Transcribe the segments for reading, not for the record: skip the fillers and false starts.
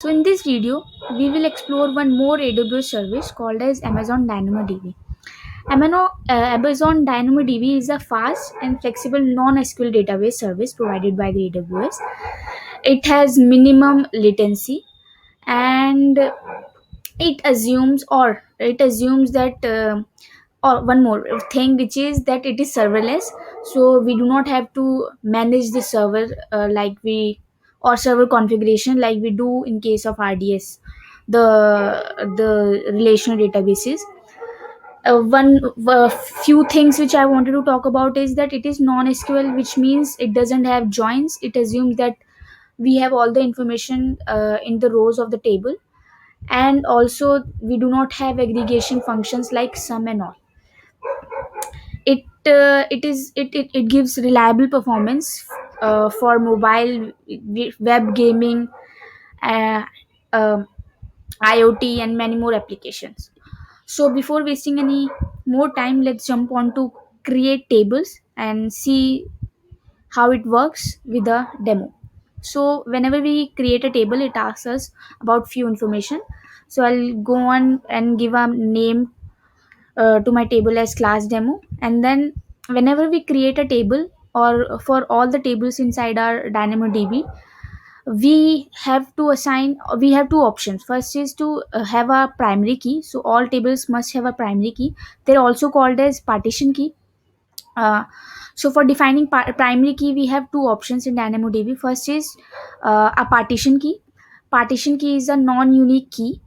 So in this video, we will explore one more AWS service called as Amazon DynamoDB. Amazon DynamoDB is a fast and flexible non-SQL database service provided by the AWS. It has minimum latency and it assumes that or one more thing, which is that it is serverless, so we do not have to manage the server like we or server configuration like we do in case of RDS, the relational databases. One few things which I wanted to talk about is that it is non-SQL, which means it doesn't have joins. It assumes that we have all the information in the rows of the table, and also we do not have aggregation functions like sum and all. It gives reliable performance for mobile, web gaming, uh, um IoT, and many more applications. So before wasting any more time, let's jump on to create tables and see how it works with a demo. So whenever we create a table, it asks us about few information. So I'll go on and give a name to my table as class demo, and then whenever we create a table, or for all the tables inside our DynamoDB, we have two options. First is to have a primary key, so all tables must have a primary key. They're also called as partition key. uh, so for defining primary key, we have two options in DynamoDB. First is a partition key. Partition key is a non-unique key,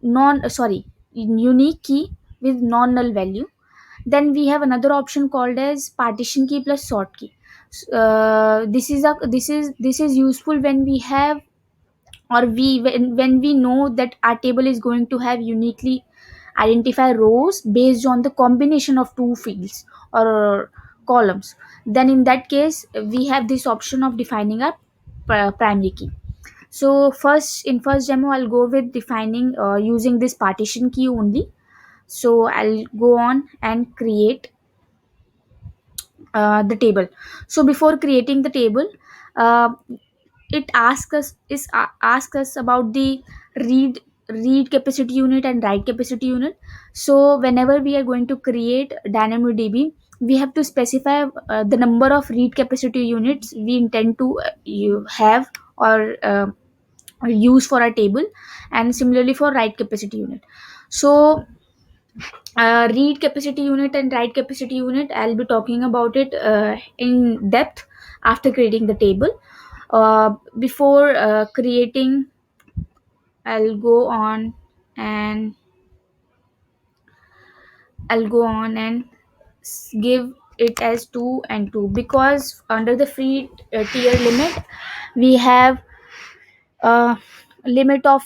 non sorry unique key with non-null value. Then we have another option called as partition key plus sort key. This is useful when we have, or when we know that our table is going to have uniquely identify rows based on the combination of two fields or columns. Then in that case, we have this option of defining a primary key. So first demo, I'll go with defining using this partition key only. So I'll go on and create the table. So before creating the table, uh, it asks us about the read read capacity unit and write capacity unit. So whenever we are going to create DynamoDB, we have to specify the number of read capacity units we intend to you have, or use for a table, and similarly for write capacity unit. So read capacity unit and write capacity unit, I'll be talking about it in depth after creating the table. Before creating, I'll go on and give it as 2 and 2, because under the free tier limit, we have a limit of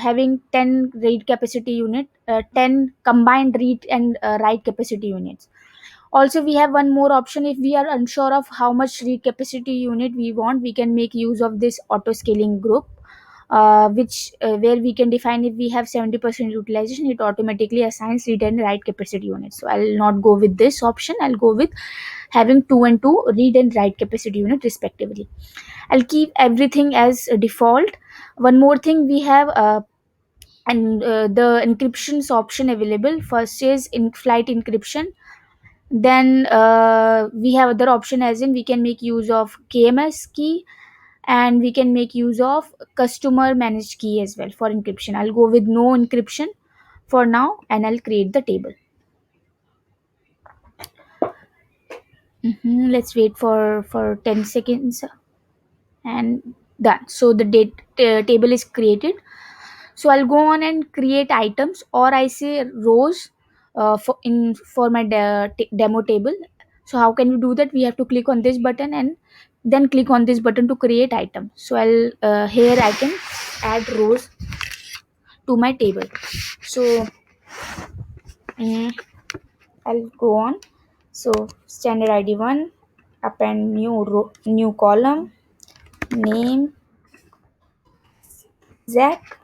having 10 read capacity unit, 10 combined read and write capacity units. Also, we have one more option. If we are unsure of how much read capacity unit we want, we can make use of this auto scaling group, which where we can define if we have 70% utilization, it automatically assigns read and write capacity units. So I'll not go with this option. I'll go with having 2 and 2 read and write capacity unit respectively. I'll keep everything as a default. One more thing we have, and the encryptions option available. First is in flight encryption. Then we have other option, as in we can make use of KMS key, and we can make use of customer managed key as well for encryption. I'll go with no encryption for now, and I'll create the table. Let's wait for 10 seconds, and done. So the table is created. So I'll go on and create items, or I say rows, for my demo table. So how can we do that? We have to click on this button and then click on this button to create item. So I'll here I can add rows to my table. So mm, I'll go on. So standard ID 1, append new column, name Zach,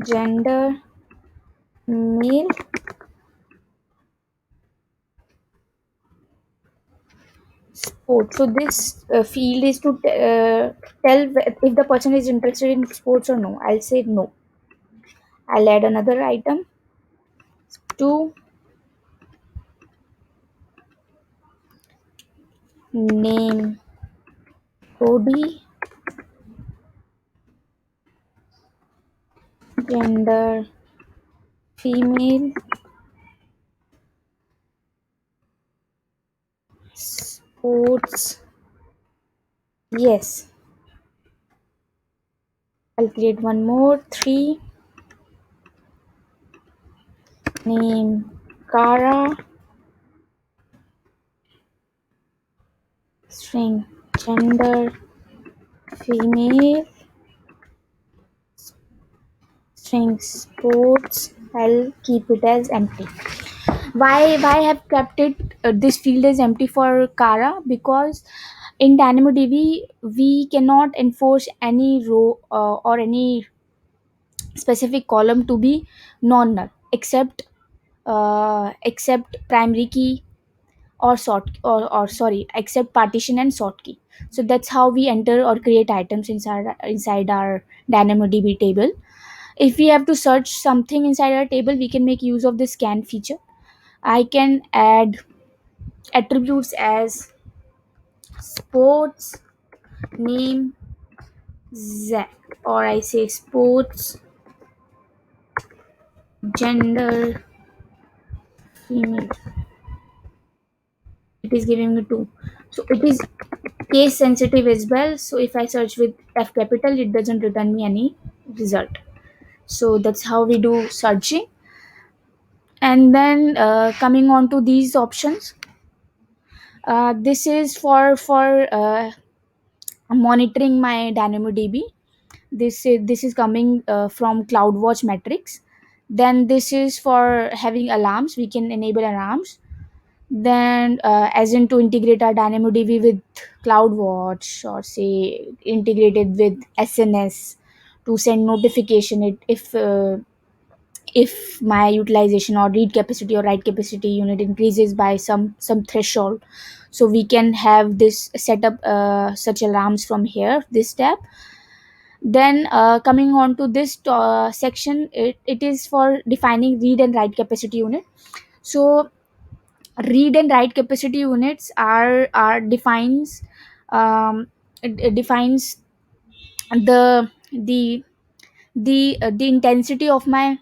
gender male, Sports. So this field is to tell if the person is interested in sports or no. I'll say no. I'll add another item. To name body, gender female, sports yes. I'll create one more. Three, name Kara, string gender female, string sports. I'll keep it as empty. Why I have kept it this field is empty for Kara? Because in DynamoDB we cannot enforce any row or any specific column to be non-null except primary key or sort or sorry except partition and sort key. So that's how we enter or create items inside our DynamoDB table. If we have to search something inside our table, we can make use of the scan feature. I can add attributes as sports name Z, or I say sports gender female. It is giving me two. So it is case sensitive as well. So if I search with F capital, it doesn't return me any result. So that's how we do searching. And then coming on to these options, this is for monitoring my DynamoDB. This is coming from CloudWatch metrics. Then this is for having alarms. We can enable alarms. Then as in to integrate our DynamoDB with CloudWatch, or say integrated with SNS to send notification if my utilization or read capacity or write capacity unit increases by some threshold. So we can have this set up such alarms from here, this tab. Then coming on to this section, it is for defining read and write capacity unit. So read and write capacity units are defines it defines the the intensity of my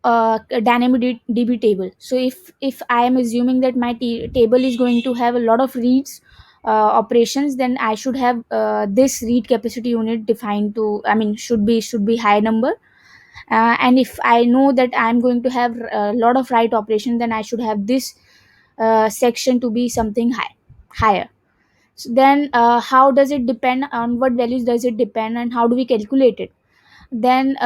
DynamoDB table. So if I am assuming that my table is going to have a lot of reads operations, then I should have this read capacity unit defined to, I mean, should be high number. And if I know that I'm going to have a lot of write operation, then I should have this section to be something higher. So then how does it depend on what values does it depend, and how do we calculate it? Then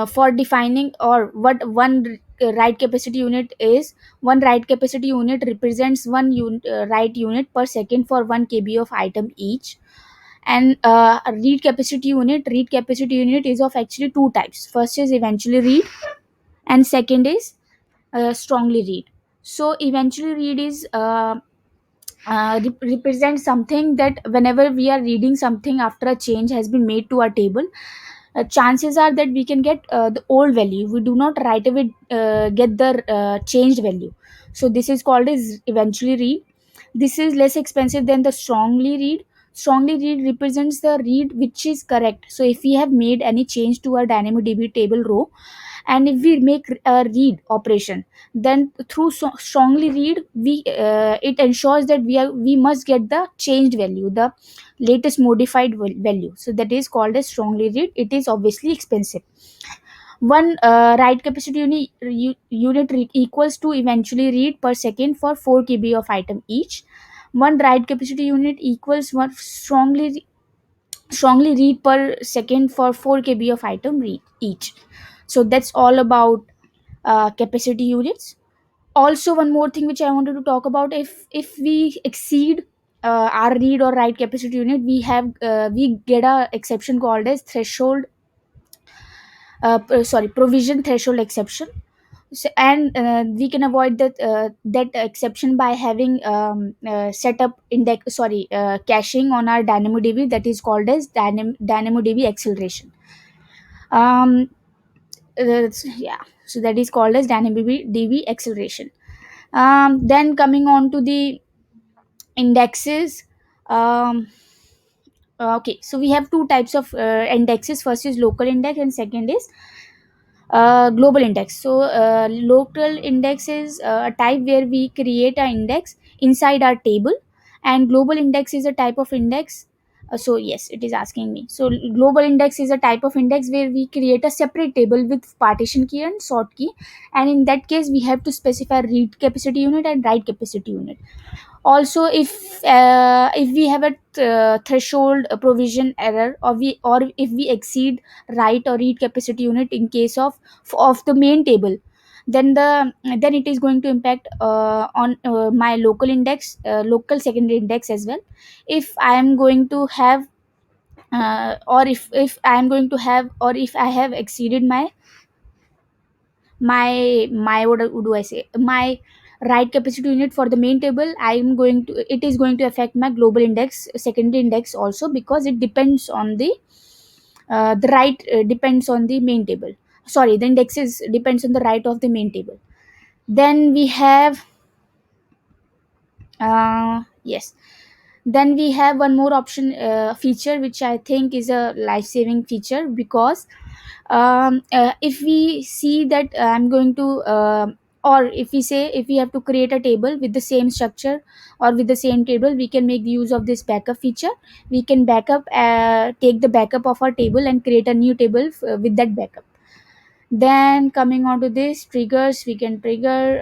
for defining or what one write capacity unit is, one write capacity unit represents write unit per second for 1 kb of item each. And a read capacity unit is of actually two types. First is eventually read, and second is strongly read. So eventually read is represents something that whenever we are reading something after a change has been made to our table, chances are that we can get the old value. We do not right away get the changed value. So this is called as eventually read. This is less expensive than the strongly read. Strongly read represents the read which is correct. So if we have made any change to our DynamoDB table row, and if we make a read operation, then through strongly read, we it ensures that we must get the changed value, the latest modified value. So that is called as strongly read. It is obviously expensive. One write capacity unit equals to eventually read per second for 4 kb of item each. One write capacity unit equals one strongly read per second for 4 kb of item read each. So that's all about capacity units. Also, one more thing which I wanted to talk about, if we exceed our read or write capacity unit, we get a exception called as threshold provision threshold exception. So, and we can avoid that exception by having set up index sorry caching on our DynamoDB, that is called as DynamoDB acceleration. um yeah, so that is called as DynamoDB acceleration. Then coming on to the indexes. um okay, so we have two types of indexes. First is local index and second is global index. So local index is a type where we create an index inside our table, and global index is a type of index. So yes, it is asking me. So global index is a type of index where we create a separate table with partition key and sort key, and in that case we have to specify read capacity unit and write capacity unit. Also, if we have a threshold provision error, or if we exceed write or read capacity unit in case of the main table, then it is going to impact on my local index, local secondary index as well. If I am going to have or if I am going to have, or if I have exceeded my what do I say, my write capacity unit for the main table, I'm going to it is going to affect my global index secondary index also, because it depends on the right depends on the main table. Sorry, the indexes depends on the right of the main table. Then we have yes, then we have one more option, feature, which I think is a life saving feature, because if we see that I'm going to or if we say, if we have to create a table with the same structure or with the same table, we can make use of this backup feature. We can take the backup of our table and create a new table with that backup. Then coming on to this triggers, we can trigger,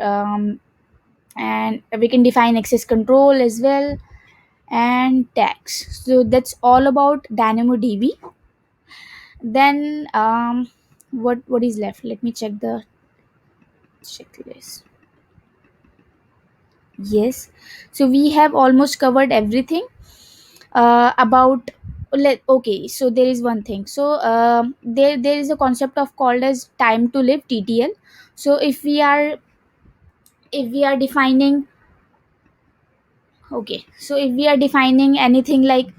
and we can define access control as well, and tags. So that's all about DynamoDB. Then what is left? Let me check the checklist. Yes, so we have almost covered everything about. Okay, so there is one thing. So there is a concept of called as time to live, TTL. So if we are defining, okay, so if we are defining anything like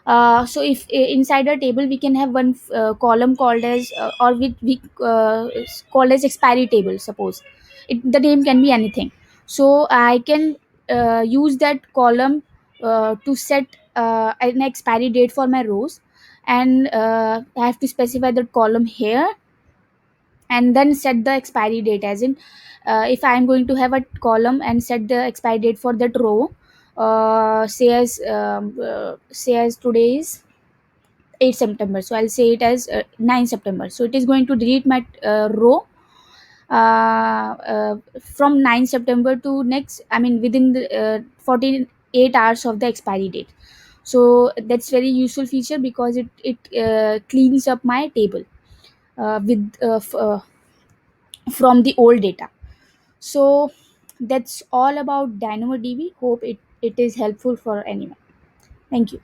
so if inside a table we can have one column called as or we called as expiry table, suppose the name can be anything. So I can use that column to set an expiry date for my rows, and I have to specify that column here, and then set the expiry date, as in if I am going to have a column and set the expiry date for that row, say as today is 8 September, so I'll say it as 9 September. So it is going to delete my row from 9 September to next, I mean within the 48 hours of the expiry date. So that's very useful feature, because it cleans up my table from the old data. So that's all about DynamoDB. Hope it is helpful for anyone. Thank you.